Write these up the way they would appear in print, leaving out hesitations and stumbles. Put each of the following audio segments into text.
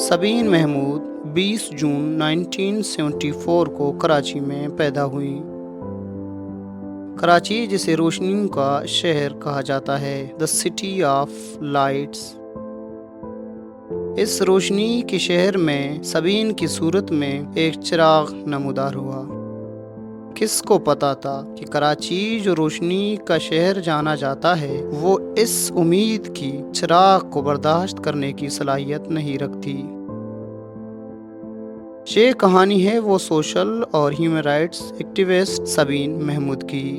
सबीन महमूद 20 जून 1974 को कराची में पैदा हुई। कराची जिसे रोशनी का शहर कहा जाता है, द सिटी ऑफ लाइट्स। इस रोशनी के शहर में सबीन की सूरत में एक चिराग नमूदार हुआ। किसको पता था कि कराची जो रोशनी का शहर जाना जाता है, वो इस उम्मीद की चिराग को बर्दाश्त करने की सलाहियत नहीं रखती। ये कहानी है वो सोशल और human rights activist Sabeen Mahmood की।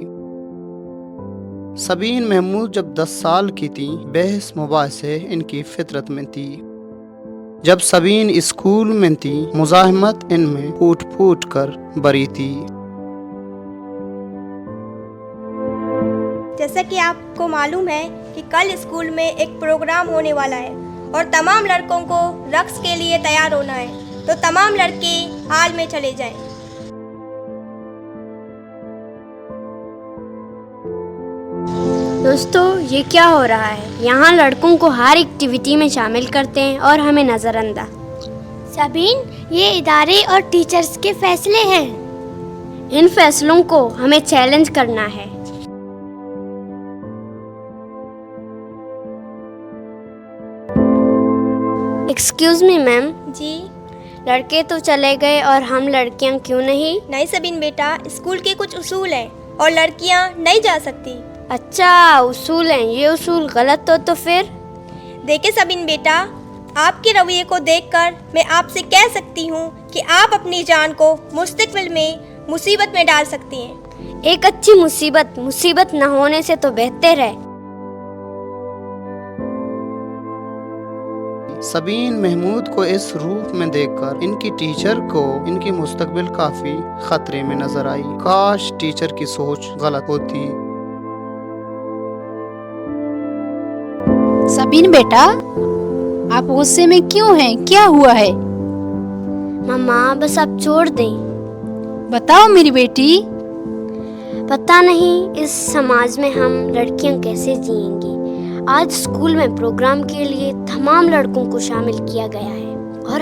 सबीन महमूद जब 10 साल की थी, बहस मुबाहसे इनकी फितरत में थी। जब सबीन स्कूल में थी, मुज़ाहमत इनमें फूट फूट कर भरी थी। जैसा कि आपको मालूम है कि कल स्कूल में एक प्रोग्राम होने वाला है और तमाम लड़कों को रक्स के लिए तैयार होना है, तो तमाम लड़के हाल में चले जाएं। दोस्तों, ये क्या हो रहा है? यहाँ लड़कों को हर एक्टिविटी में शामिल करते हैं और हमें नज़रअंदाज। सबीन, ये इदारे और टीचर्स के फैसले हैं। इन फैसलों को हमें चैलेंज करना है। एक्सक्यूज मी मैम, जी लड़के तो चले गए और हम लड़कियाँ क्यों नहीं? नहीं सबीन बेटा, स्कूल के कुछ उसूल हैं और लड़कियां नहीं जा सकती। अच्छा, उसूल हैं। ये उसूल गलत हो तो फिर? देखिए सबीन बेटा, आपके रवैये को देखकर मैं आपसे कह सकती हूँ कि आप अपनी जान को मुस्तकबिल में मुसीबत में डाल सकती हैं। एक अच्छी मुसीबत न होने से तो बेहतर है। सबीन महमूद को इस रूप में देखकर इनकी टीचर को इनकी मुस्तकबिल काफी खतरे में नजर आई। काश टीचर की सोच गलत होती। सबीन बेटा, आप गुस्से में क्यों हैं? क्या हुआ है? मम्मा, बस आप छोड़ दें। बताओ मेरी बेटी। पता नहीं इस समाज में हम लड़कियां कैसे जिएंगी। आज स्कूल में प्रोग्राम के लिए तमाम लड़कों को शामिल किया गया है और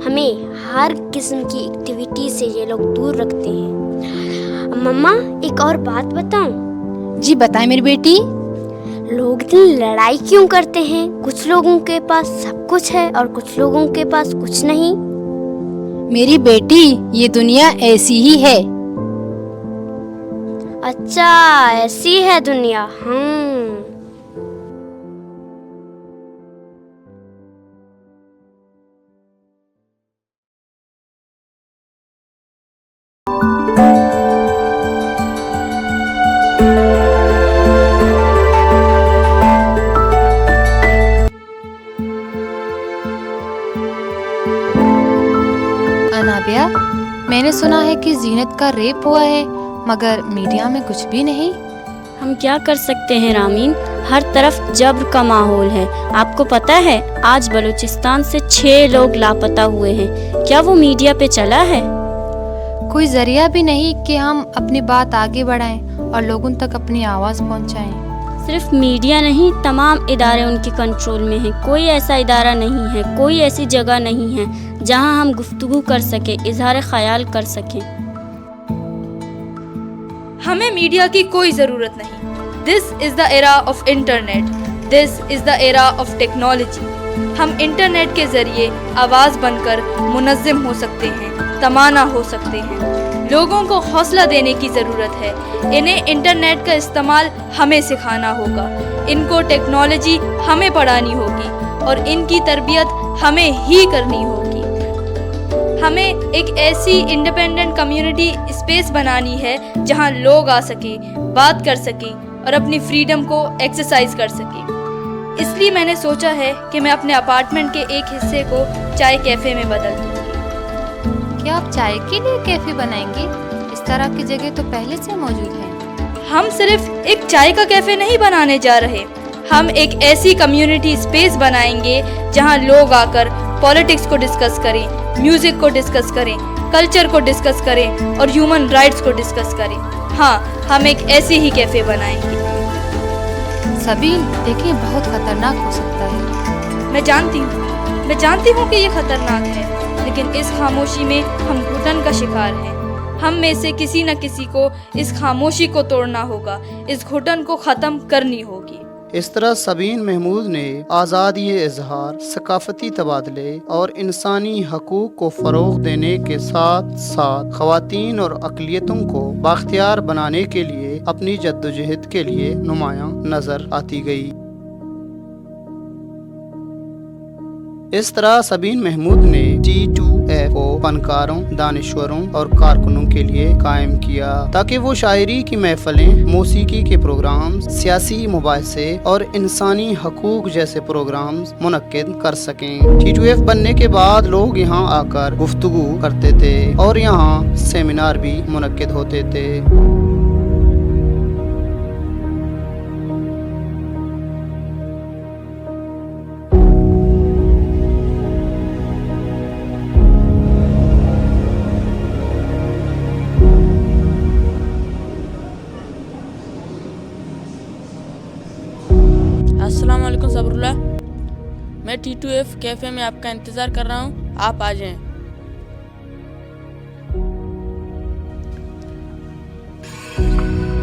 हमें हर किस्म की एक्टिविटी से ये लोग दूर रखते हैं। मम्मा, एक और बात बताऊं? जी बताएं मेरी बेटी। लोग इतनी लड़ाई क्यों करते हैं? कुछ लोगों के पास सब कुछ है और कुछ लोगों के पास कुछ नहीं। मेरी बेटी, ये दुनिया ऐसी ही है। अच्छा, ऐसी है दुनिया। अनाबिया, मैंने सुना है कि जीनत का रेप हुआ है, मगर मीडिया में कुछ भी नहीं। हम क्या कर सकते हैं रामीन, हर तरफ जब्र का माहौल है। आपको पता है आज बलूचिस्तान से 6 लोग लापता हुए हैं। क्या वो मीडिया पे चला है? कोई जरिया भी नहीं कि हम अपनी बात आगे बढ़ाएं और लोगों तक अपनी आवाज़ पहुंचाएं। सिर्फ मीडिया नहीं, तमाम इदारे उनके कंट्रोल में हैं। कोई ऐसा इदारा नहीं है, कोई ऐसी जगह नहीं है जहां हम गुफ्तगू कर सके, इजहार ख्याल कर सकें। हमें मीडिया की कोई ज़रूरत नहीं। This is the era of internet, this is the era of technology. हम इंटरनेट के ज़रिए आवाज़ बनकर मुनज़्ज़म हो सकते हैं, तमाना हो सकते हैं। लोगों को हौसला देने की ज़रूरत है। इन्हें इंटरनेट का इस्तेमाल हमें सिखाना होगा। इनको टेक्नोलॉजी हमें पढ़ानी होगी और इनकी तरबियत हमें ही करनी होगी। हमें एक ऐसी इंडिपेंडेंट कम्युनिटी स्पेस बनानी है जहां लोग आ सके, बात कर सकें और अपनी फ्रीडम को एक्सरसाइज कर सकें। इसलिए मैंने सोचा है कि मैं अपने अपार्टमेंट के एक हिस्से को चाय कैफ़े में बदल दूँगी। क्या आप चाय के लिए कैफे बनाएंगे? इस तरह की जगह तो पहले से मौजूद है। हम सिर्फ एक चाय का कैफे नहीं बनाने जा रहे, हम एक ऐसी कम्युनिटी स्पेस बनाएंगे जहां लोग आकर पॉलिटिक्स को डिस्कस करें, म्यूजिक को डिस्कस करें, कल्चर को डिस्कस करें और ह्यूमन राइट्स को डिस्कस करें। हाँ, हम एक ऐसी ही कैफे बनाएंगे। सबीन, देखिए बहुत खतरनाक हो सकता है। मैं जानती हूँ, मैं जानती हूँ कि ये खतरनाक है, लेकिन इस खामोशी में हम घुटन का शिकार हैं। हम में से किसी न किसी को इस खामोशी को तोड़ना होगा, इस घुटन को ख़त्म करनी होगी। इस तरह सबीन महमूद ने आज़ादी इजहार, सकाफती तबादले और इंसानी हकूक़ को फ़रोग़ देने के साथ साथ ख़वातीन और अक़लियतों को बाख्तियार बनाने के लिए अपनी जद्दोजहद के लिए नुमायां नज़र आती गई। इस तरह सबीन महमूद ने T2F को फनकारों, दानिश्वरों और कारकुनों के लिए कायम किया ताकि वो शायरी की महफिलें, मौसीकी के प्रोग्राम, सियासी मुबाहिसे और इंसानी हकूक़ जैसे प्रोग्राम्स मुनक्किद कर सकें। T2F बनने के बाद लोग यहाँ आकर गुफ्तगू करते थे और यहाँ सेमिनार भी मुनक्किद होते थे। अस्सलाम वालेकुम सबरुल्लाह, मैं T2F कैफ़े में आपका इंतज़ार कर रहा हूँ, आप आ जाएं।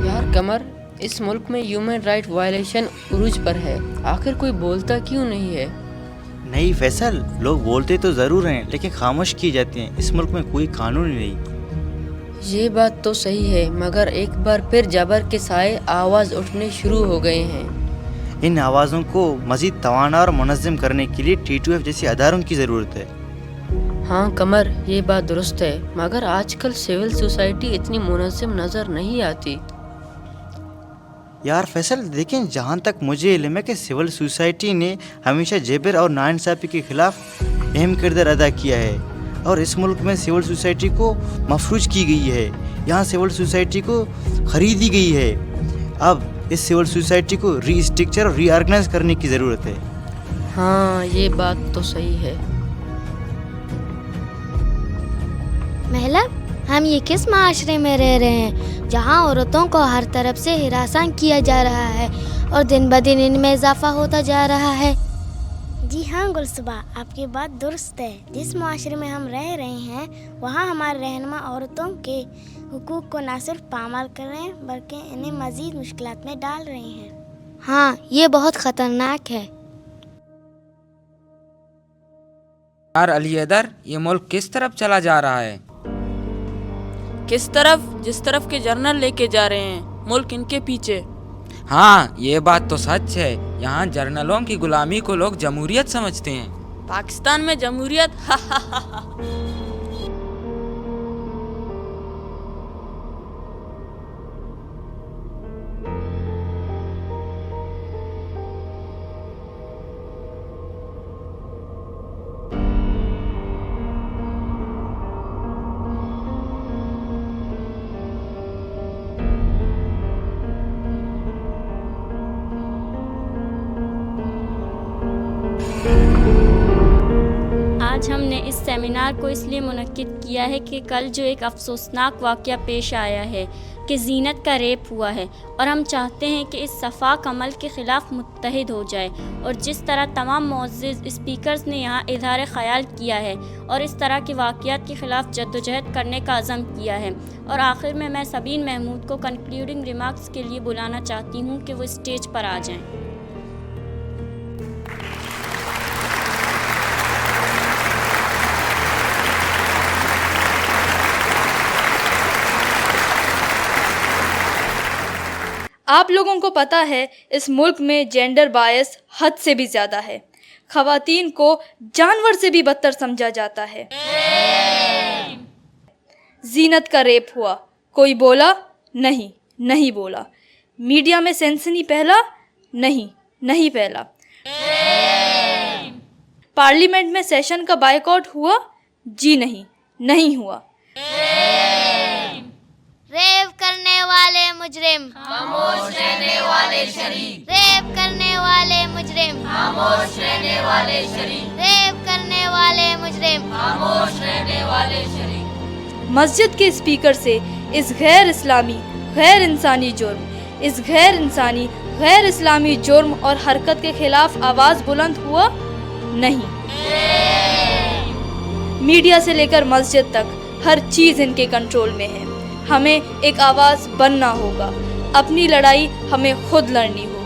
यार कमर, इस मुल्क में ह्यूमन राइट वायलेशन उरूज पर है, आखिर कोई बोलता क्यों नहीं है? नहीं फैसल, लोग बोलते तो ज़रूर हैं लेकिन खामोश किए जाते हैं। इस मुल्क में कोई कानून नहीं। ये बात तो सही है, मगर एक बार फिर जबर के साए आवाज़ उठने शुरू हो गए हैं। इन आवाज़ों को मज़ीद तवाना और मुनज़्ज़म करने के लिए T2F जैसी अदारों की ज़रूरत है। हाँ कमर, ये बात दुरुस्त है, मगर आजकल सिविल सोसाइटी इतनी मुनज़्ज़म नज़र नहीं आती। यार फैसल, देखें, जहाँ तक मुझे इल्म है कि सिविल सोसाइटी ने हमेशा जेबर और नाइंसाफ़ी के ख़िलाफ़ अहम किरदार अदा किया है और इस मुल्क में सिविल सोसाइटी को मफरूज की गई है। यहाँ सिविल सोसाइटी को ख़रीदी गई है। अब इस सिविल सोसाइटी को रीस्ट्रक्चर और रीऑर्गेनाइज करने की ज़रूरत है। हाँ, ये बात तो सही है। मतलब हम ये किस माशरे में रह रहे हैं जहाँ औरतों को हर तरफ से हिरासान किया जा रहा है और दिन ब दिन इनमें इजाफा होता जा रहा है। जी हाँ गुलसुबा, आपकी बात दुरुस्त है। जिस माशरे में हम रह रहे हैं वहाँ हमारे रहनुमा औरतों के हुकूक को न सिर्फ पामाल कर रहे हैं बल्कि इन्हें मज़ीद मुश्किलात में डाल रहे हैं। हाँ, ये बहुत ख़तरनाक है। यार अली हैदर, ये मुल्क किस तरफ चला जा रहा है? किस तरफ? जिस तरफ के जर्नल लेके जा रहे हैं, मुल्क इनके पीछे। हाँ, ये बात तो सच है। यहाँ जर्नलों की गुलामी को लोग जमहूरियत समझते हैं। पाकिस्तान में जमहूरियत? आज हमने इस सेमिनार को इसलिए मुनक्किद किया है कि कल जो एक अफसोसनाक वाक़या पेश आया है कि ज़ीनत का रेप हुआ है और हम चाहते हैं कि इस सफ़ाक अमल के ख़िलाफ़ मुत्तहिद हो जाए। और जिस तरह तमाम मुअज़्ज़िज़ स्पीकर्स ने यहाँ इज़हार ख़याल किया है और इस तरह के वाक़यात के ख़िलाफ़ जद्दोजहद करने का अज़म किया है। और आखिर में मैं सबीन महमूद को कंक्लूडिंग रिमार्क्स के लिए बुलाना चाहती हूँ कि वो स्टेज पर आ जाएँ। आप लोगों को पता है इस मुल्क में जेंडर बायस हद से भी ज़्यादा है। ख़वातीन को जानवर से भी बदतर समझा जाता है। ज़ीनत का रेप हुआ, कोई बोला? नहीं, नहीं बोला। मीडिया में सनसनी फैला? नहीं, नहीं फैला। पार्लियामेंट में सेशन का बायकॉट हुआ? जी नहीं, नहीं हुआ। रेप करने वाले मुजरिम खामोश रहने वाले शरीफ। रेप करने वाले मुजरिम खामोश रहने वाले शरीफ। रेप करने वाले मुजरिम खामोश रहने वाले शरीफ। मस्जिद के स्पीकर से इस गैर इस्लामी, गैर इंसानी जुर्म, इस गैर इंसानी, गैर इस्लामी जुर्म और हरकत के खिलाफ आवाज़ बुलंद हुआ? नहीं। मीडिया से लेकर मस्जिद तक हर चीज़ इनके कंट्रोल में है। हमें एक आवाज़ बनना होगा, अपनी लड़ाई हमें खुद लड़नी होगी।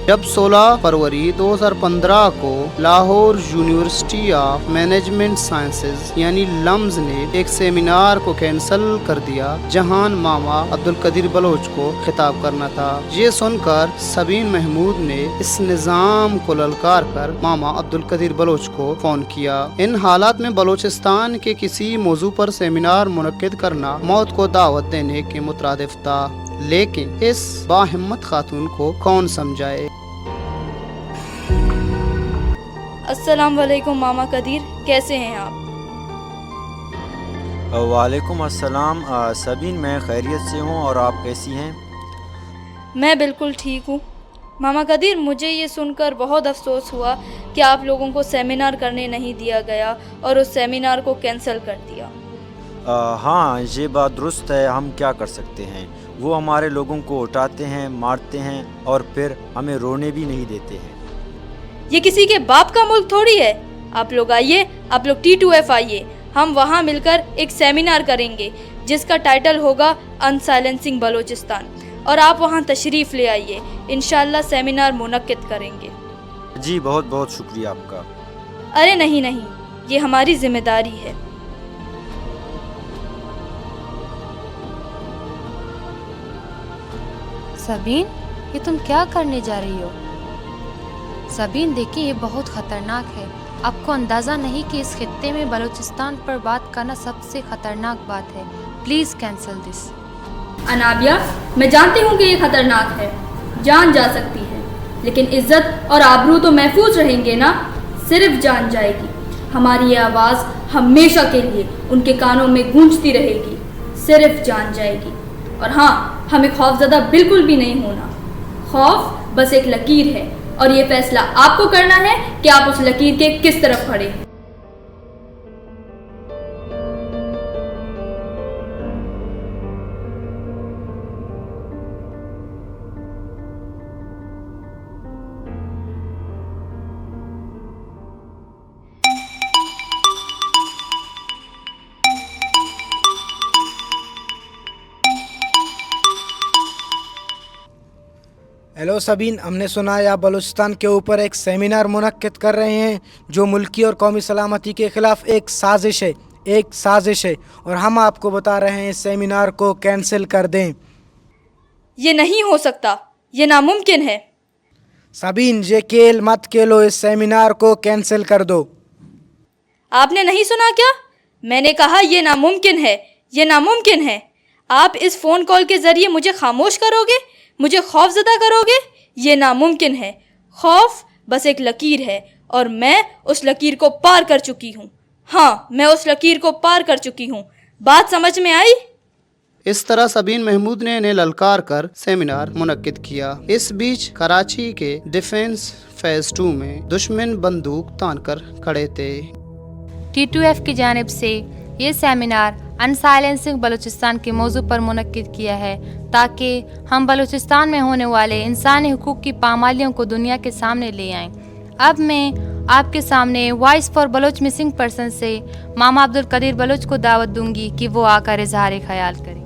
जब 16 फरवरी 2015 को Lahore university of management sciences यानी लम्स ने एक सेमिनार को कैंसिल कर दिया जहां मामा अब्दुल कदीर बलोच को खिताब करना था, ये सुनकर सबीन महमूद ने इस निज़ाम को ललकार कर मामा अब्दुल कदीर बलोच को फ़ोन किया। इन हालात में बलोचिस्तान के किसी मौजू पर सेमिनार मुनक्किद करना मौत को दावत देने के मुतरादिफ था, लेकिन इस बाहिम्मत खातून को कौन समझाए। अस्सलाम वालेकुम मामा कदीर, कैसे हैं आप? वालेकुम अस्सलाम सबीन, मैं खैरियत से हूँ और आप कैसी हैं? मैं बिल्कुल ठीक हूँ। मामा कदीर, मुझे ये सुनकर बहुत अफसोस हुआ कि आप लोगों को सेमिनार करने नहीं दिया गया और उस सेमिनार को कैंसिल कर दिया। हाँ, ये बात दुरुस्त है। हम क्या कर सकते हैं, वो हमारे लोगों को उठाते हैं, मारते हैं और फिर हमें रोने भी नहीं देते हैं। ये किसी के बाप का मुल्क थोड़ी है। आप लोग आइए, आप लोग T2F आइए, हम वहाँ मिलकर एक सेमिनार करेंगे जिसका टाइटल होगा अनसाइलेंसिंग बलोचिस्तान, और आप वहाँ तशरीफ़ ले आइए। इंशाल्लाह सेमिनार मुनक्किद करेंगे। जी बहुत बहुत शुक्रिया आपका। अरे नहीं नहीं, ये हमारी जिम्मेदारी है। सबीन, ये तुम क्या करने जा रही हो? सबीन देखिए, ये बहुत ख़तरनाक है। आपको अंदाज़ा नहीं कि इस खित्ते में बलूचिस्तान पर बात करना सबसे ख़तरनाक बात है। Please cancel this. अनाबिया, मैं जानती हूँ कि ये ख़तरनाक है, जान जा सकती है, लेकिन इज्जत और आबरू तो महफूज रहेंगे ना। सिर्फ जान जाएगी, हमारी ये आवाज़ हमेशा के लिए उनके कानों में गूंजती रहेगी। सिर्फ जान जाएगी। और हाँ, हमें खौफज़दा बिल्कुल भी नहीं होना। खौफ बस एक लकीर है और ये फैसला आपको करना है कि आप उस लकीर के किस तरफ खड़े हैं। हेलो सबीन, हमने सुना है आप बलूचिस्तान के ऊपर एक सेमिनार मुनक्किद कर रहे हैं जो मुल्की और कौमी सलामती के ख़िलाफ़ एक साजिश है और हम आपको बता रहे हैं इस सेमिनार को कैंसिल कर दें। ये नहीं हो सकता, ये नामुमकिन है। सबीन, ये खेल मत खेलो, इस सेमिनार को कैंसिल कर दो। आपने नहीं सुना क्या? मैंने कहा ये नामुमकिन है, ये नामुमकिन है। आप इस फ़ोन कॉल के ज़रिए मुझे खामोश करोगे, मुझे खौफज़दा करोगे? ये नामुमकिन है। खौफ बस एक लकीर है और मैं उस लकीर को पार कर चुकी हूँ। हाँ, मैं उस लकीर को पार कर चुकी हूँ। बात समझ में आई? इस तरह सबीन महमूद ने इन्हें ललकार कर सेमिनार मुनक्किद किया। इस बीच कराची के डिफेंस फेज़ 2 में दुश्मन बंदूक तान कर खड़े थे। T2F की जानिब से ये सेमिनार अनसाइलेंसिंग बलूचिस्तान के मौजू पर मुनक्किद किया है ताकि हम बलूचिस्तान में होने वाले इंसानी हुकूक की पामालियों को दुनिया के सामने ले आएं। अब मैं आपके सामने voice for Baloch missing person से मामा अब्दुल कदीर बलोच को दावत दूंगी कि वो आकर इजहार ख्याल करें।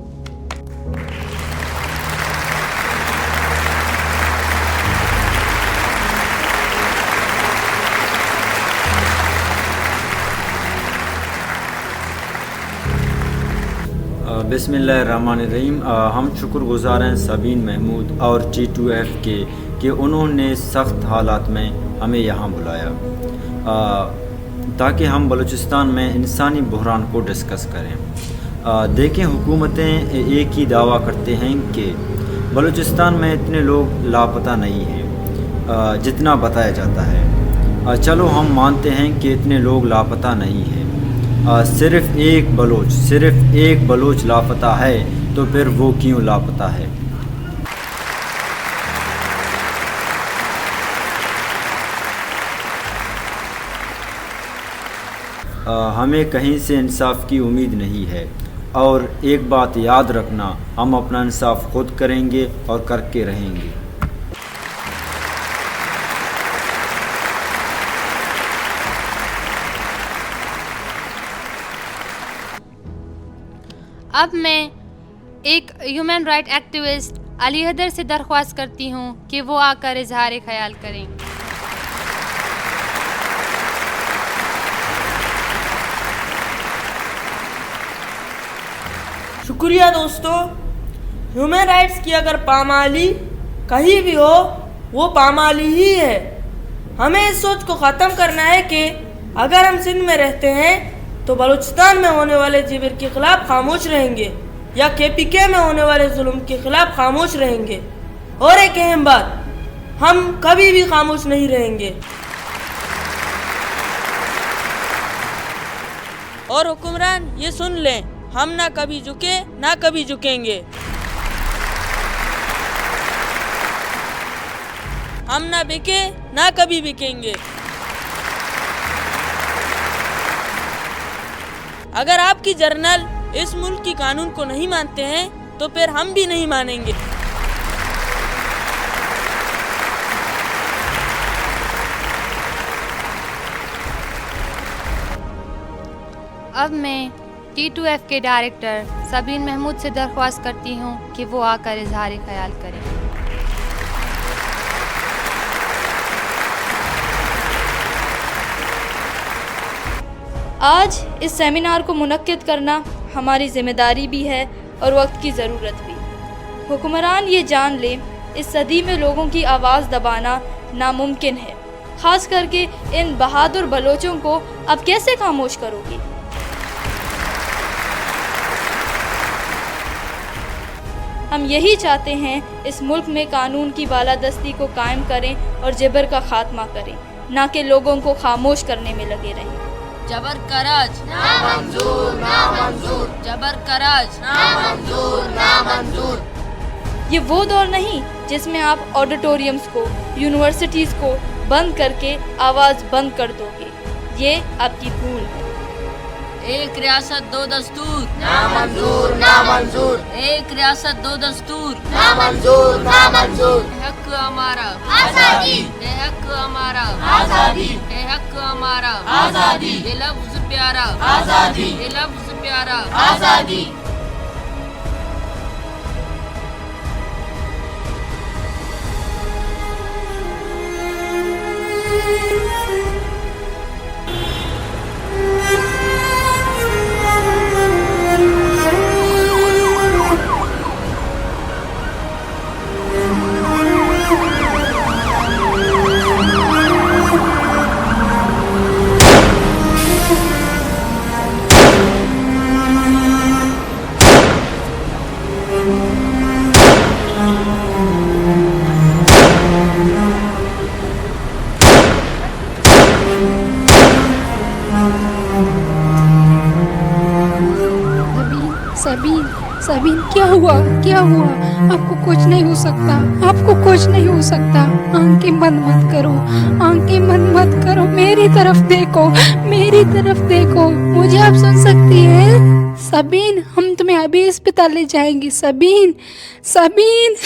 बिस्मिल्लाहिर्रहमानिर्रहीम। हम शुक्रगुज़ार हैं सबीन महमूद और T2F के कि उन्होंने सख्त हालात में हमें यहाँ बुलाया ताकि हम बलूचिस्तान में इंसानी बहरान को डिस्कस करें। देखें, हुकूमतें एक ही दावा करते हैं कि बलूचिस्तान में इतने लोग लापता नहीं हैं जितना बताया जाता है। चलो हम मानते हैं कि इतने लोग लापता नहीं हैं। सिर्फ़ एक बलोच लापता है, तो फिर वो क्यों लापता है? हमें कहीं से इंसाफ की उम्मीद नहीं है। और एक बात याद रखना, हम अपना इंसाफ खुद करेंगे और करके रहेंगे। अब मैं एक human right activist Ali Haider से दरख्वास्त करती हूँ कि वो आकर इजहार ख्याल करें। शुक्रिया दोस्तों। ह्यूमन राइट्स की अगर पामाली कहीं भी हो वो पामाली ही है। हमें इस सोच को ख़त्म करना है कि अगर हम सिंध में रहते हैं तो बलूचिस्तान में होने वाले जिबिर के ख़िलाफ़ खामोश रहेंगे या KPK में होने वाले जुल्म के ख़िलाफ़ खामोश रहेंगे। और एक अहम बात, हम कभी भी खामोश नहीं रहेंगे। और हुक्मरान ये सुन लें, हम ना कभी झुके ना कभी झुकेंगे। हम ना बिके ना कभी बिकेंगे। अगर आपकी जर्नल इस मुल्क की कानून को नहीं मानते हैं तो फिर हम भी नहीं मानेंगे। अब मैं T2F के डायरेक्टर सबीन महमूद से दरख्वास्त करती हूँ कि वो आकर इजहार ख्याल करें। आज इस सेमिनार को मुनक्किद करना हमारी जिम्मेदारी भी है और वक्त की ज़रूरत भी। हुक्मरान ये जान लें, इस सदी में लोगों की आवाज़ दबाना नामुमकिन है। ख़ास करके इन बहादुर बलोचों को अब कैसे खामोश करोगी? हम यही चाहते हैं इस मुल्क में कानून की बालादस्ती को कायम करें और जबर का खात्मा करें, ना कि लोगों को खामोश करने में लगे रहें। जबर कराज ना मंजूर, ना मंजूर। जबर कराज ना मंजूर, ना मंजूर। ये वो दौर नहीं जिसमें आप ऑडिटोरियम्स को, यूनिवर्सिटीज़ को बंद करके आवाज़ बंद कर दोगे। ये आपकी भूल है। एक रियासत दो दस्तूर ना मंजूर, ना मंजूर। एक रियासत दो दस्तूर ना मंजूर, ना मंजूर। हक हमारा आज़ादी, हक हमारा आज़ादी, हक हमारा आज़ादी। ये लफ्ज़ प्यारा आज़ादी, ये लफ्ज़ प्यारा आज़ादी। सबीन क्या हुआ, क्या हुआ? आपको कुछ नहीं हो सकता, आपको कुछ नहीं हो सकता। आंखें बंद मत करो, आंखें बंद मत करो। मेरी तरफ देखो, मेरी तरफ देखो। मुझे आप सुन सकती हैं? सबीन, हम तुम्हें अभी अस्पताल ले जाएंगे। सबीन, सबीन।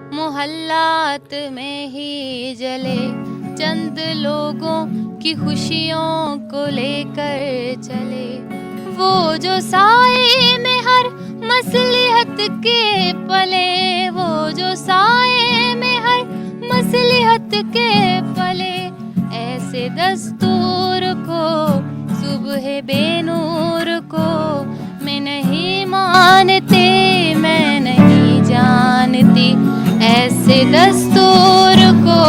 मोहल्लात में ही जले, चंद लोगों की खुशियों को लेकर चले। वो जो साए में हर मसलिहत के पले, वो जो साए में हर मसलिहत के पले, ऐसे दस्तूर को सुबह बेनूर को मैं नहीं मानती, मैं नहीं जानती। ऐसे दस्तूर को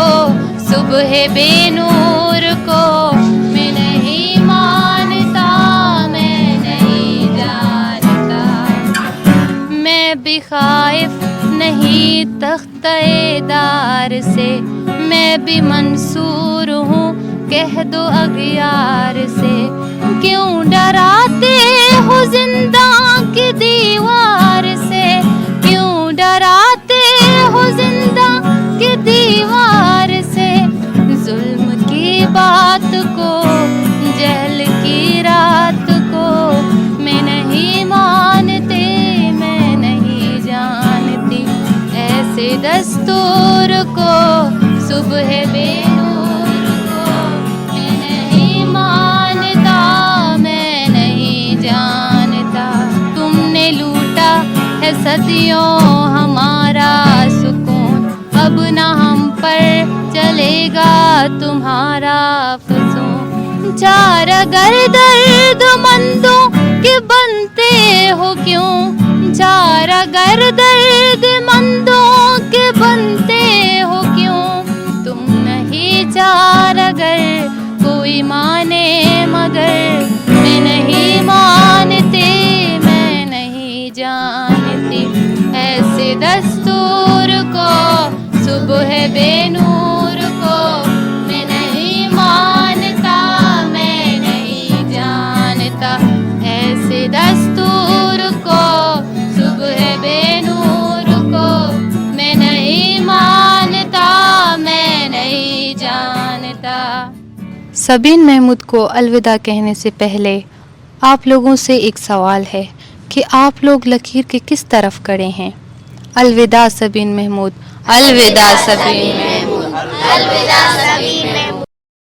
सुबह बेनूर को मैं नहीं मानता, मैं नहीं जानता। मैं भी खाइफ नहीं तख्ते-दार से, मैं भी मंसूर हूँ कह दो अगियार से। क्यों डराते हो जिंदा की दीवार से, क्यों डराते हो जिंदा की दीवार से। जुल्म की बात को, जहल की रात को मैं नहीं मानती, मैं नहीं जानती। ऐसे दस्तूर को सुबह बेनूर को मैं नहीं मानता, मैं नहीं जानता। तुमने लूटा है सदियों हमारा सुकून, अब ना हम पर चलेगा तुम्हारा फसून। चार अगर दर्दमंदों के बनते हो क्यों, चार अगर दर्दमंदों के बनते हो क्यों। तुम नहीं चार अगर कोई माने मगर मैं नहीं मानती, मैं नहीं जानती। ऐसे दस्तूर को सुबह बेनूर को मैं नहीं मानता, मैं नहीं जानता। ऐसे दस्तूर को सुबह बेनूर को मैं नहीं मानता, मैं नहीं जानता। सबीन महमूद को अलविदा कहने से पहले आप लोगों से एक सवाल है कि आप लोग लकीर के किस तरफ खड़े हैं। अलविदा सबीन महमूद, अलविदा सबीन महमूद, अलविदा सबीन महमूद।